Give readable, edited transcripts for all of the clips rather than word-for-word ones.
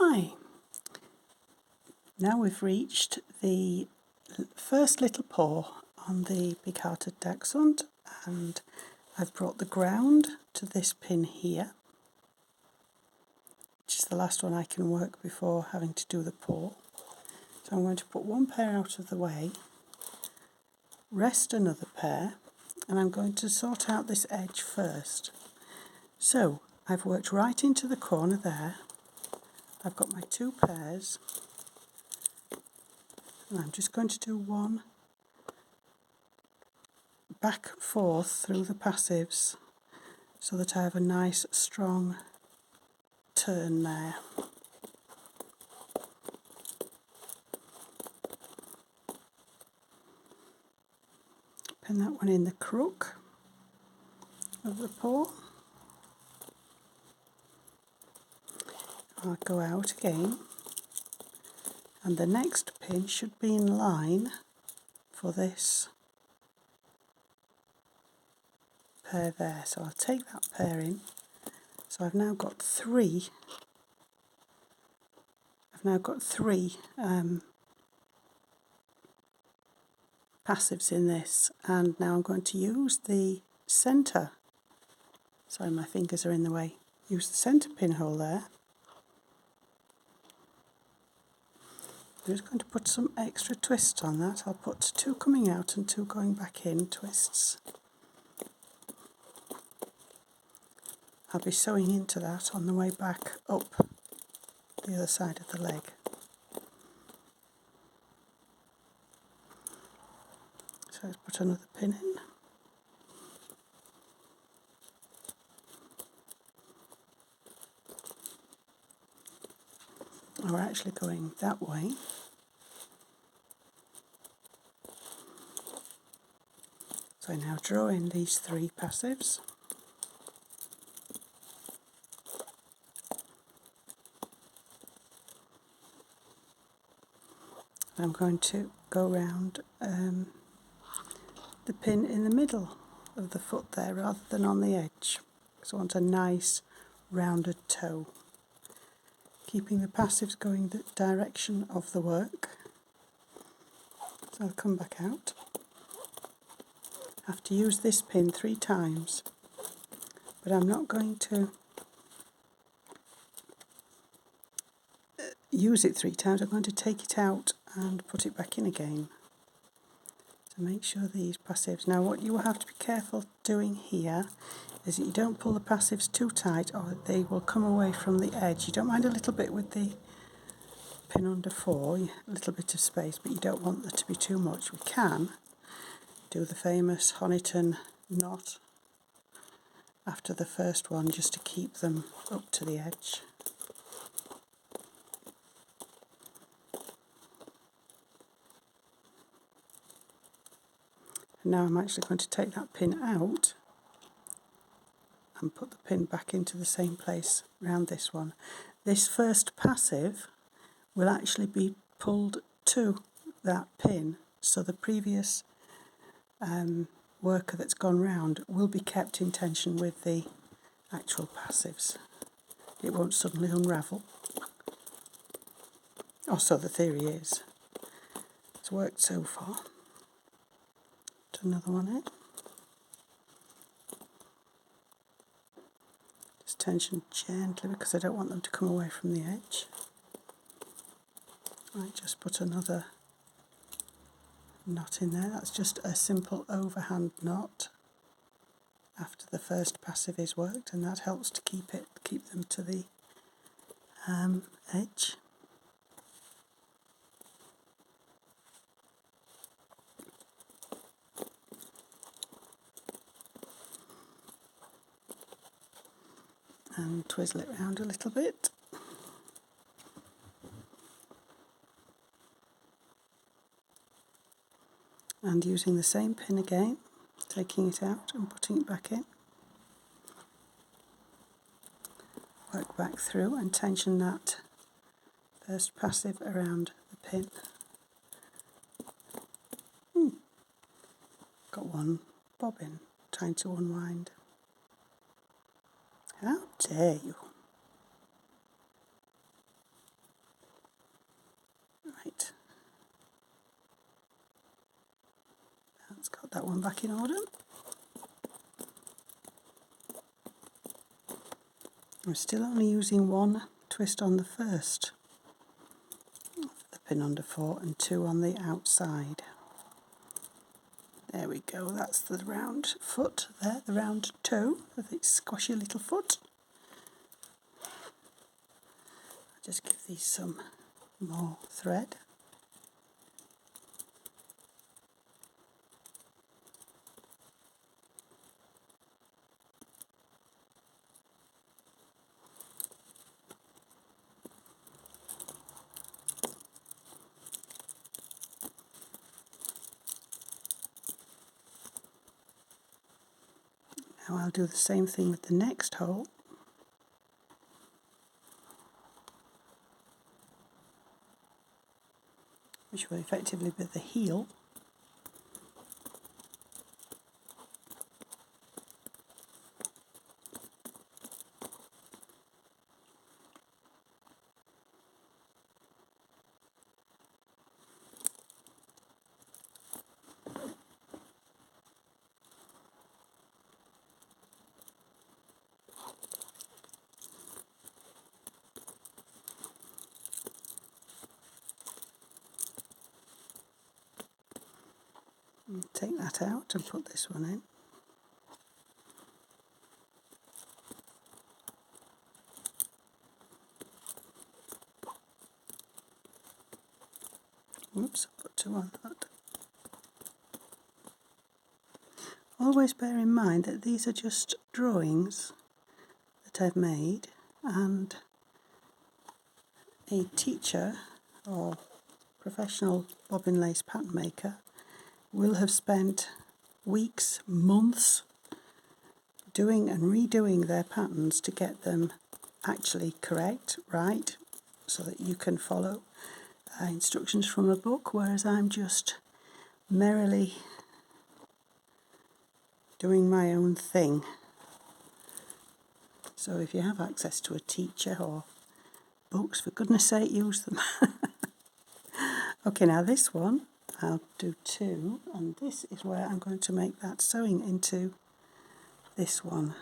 Hi! Now we've reached the first little paw on the big-hearted dachshund, and I've brought the ground to this pin here, which is the last one I can work before having to do the paw. So I'm going to put one pair out of the way, rest another pair, and I'm going to sort out this edge first. So I've worked right into the corner there. I've got my two pairs, and I'm just going to do one back and forth through the passives so that I have a nice strong turn there. Pin that one in the crook of the paw. I'll go out again, and the next pin should be in line for this pair there. So I'll take that pair in. So I've now got three. Passives in this, and now I'm going to use the centre. Sorry, my fingers are in the way. Use the centre pinhole there. I'm just going to put some extra twists on that. I'll put two coming out and two going back in twists. I'll be sewing into that on the way back up the other side of the leg. So let's put another pin in. And we're actually going that way. So I now draw in these three passives. I'm going to go round the pin in the middle of the foot there rather than on the edge, because I want a nice rounded toe, keeping the passives going the direction of the work. So I'll come back out. I have to use this pin 3 times, but I'm not going to use it 3 times. I'm going to take it out and put it back in again. So make sure these passives. Now what you will have to be careful doing here is that you don't pull the passives too tight or they will come away from the edge. You don't mind a little bit with the pin under 4, a little bit of space, but you don't want there to be too much. We can do the famous Honiton knot after the first one just to keep them up to the edge. Now I'm actually going to take that pin out and put the pin back into the same place around this one. This first passive will actually be pulled to that pin, so the previous worker that's gone round will be kept in tension with the actual passives. It won't suddenly unravel. Or so the theory is. It's worked so far. Put another one in. Just tension gently because I don't want them to come away from the edge. I just put another knot in there. That's just a simple overhand knot after the first passive is worked, and that helps to keep them to the edge. And twizzle it round a little bit. And using the same pin again, taking it out and putting it back in. Work back through and tension that first passive around the pin. Got one bobbin trying to unwind. How dare you? Right, that's got that one back in order. I'm still only using one twist on the first of the pin under 4 and 2 on the outside. There we go, that's the round foot there, the round toe with its squashy little foot. I'll just give these some more thread. Now I'll do the same thing with the next hole. Which will effectively be the heel. Take that out and put this one in. Oops, I've got 2 on that. Always bear in mind that these are just drawings that I've made, and a teacher or professional bobbin lace pattern maker will have spent weeks, months doing and redoing their patterns to get them actually correct, right, so that you can follow instructions from a book, whereas I'm just merrily doing my own thing. So if you have access to a teacher or books, for goodness sake, use them. Okay, now this one I'll do 2, and this is where I'm going to make that sewing into this one.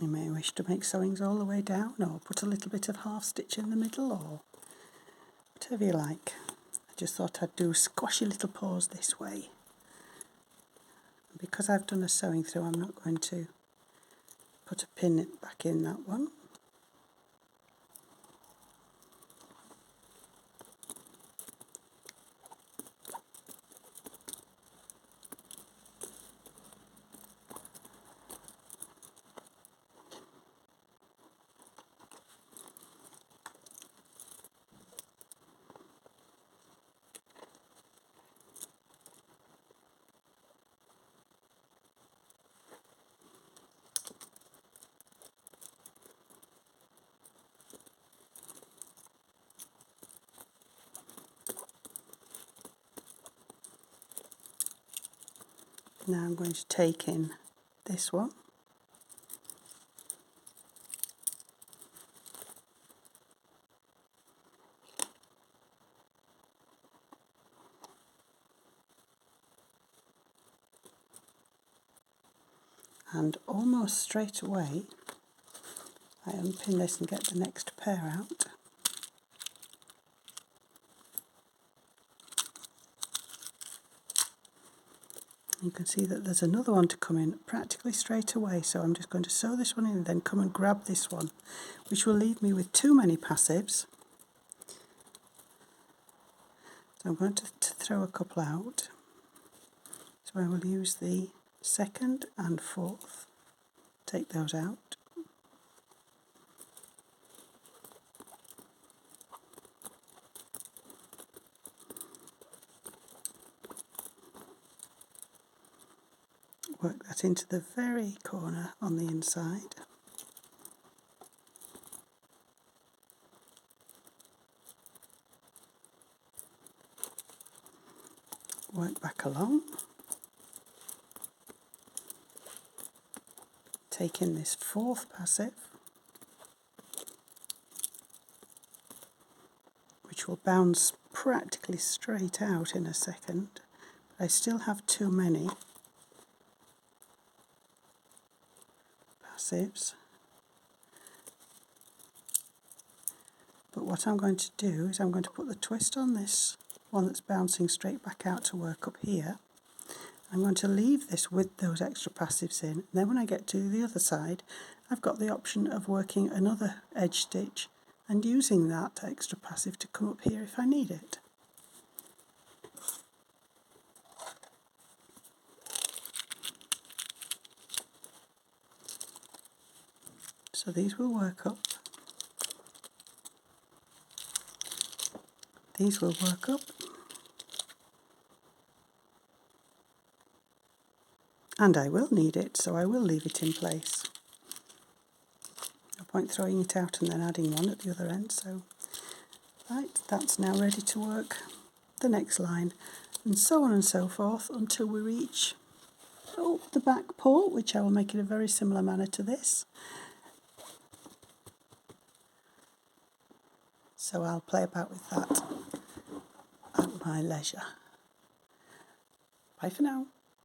You may wish to make sewings all the way down, or put a little bit of half stitch in the middle, or whatever you like. I just thought I'd do squashy little paws this way. Because I've done a sewing through, I'm not going to put a pin back in that one. Now I'm going to take in this one. And almost straight away I unpin this and get the next pair out. You can see that there's another one to come in practically straight away, so I'm just going to sew this one in and then come and grab this one, which will leave me with too many passives. So I'm going to throw a couple out. So I will use the 2nd and 4th, take those out. Work that into the very corner on the inside. work back along. Take in this fourth passive, which will bounce practically straight out in a second. But I still have too many passives. But what I'm going to do is I'm going to put the twist on this one that's bouncing straight back out to work up here. I'm going to leave this with those extra passives in. And then when I get to the other side, I've got the option of working another edge stitch and using that extra passive to come up here if I need it. So these will work up. These will work up. And I will need it, so I will leave it in place. No point throwing it out and then adding one at the other end. So, right, that's now ready to work the next line. And so on and so forth until we reach the back paw, which I will make in a very similar manner to this. So I'll play about with that at my leisure. Bye for now.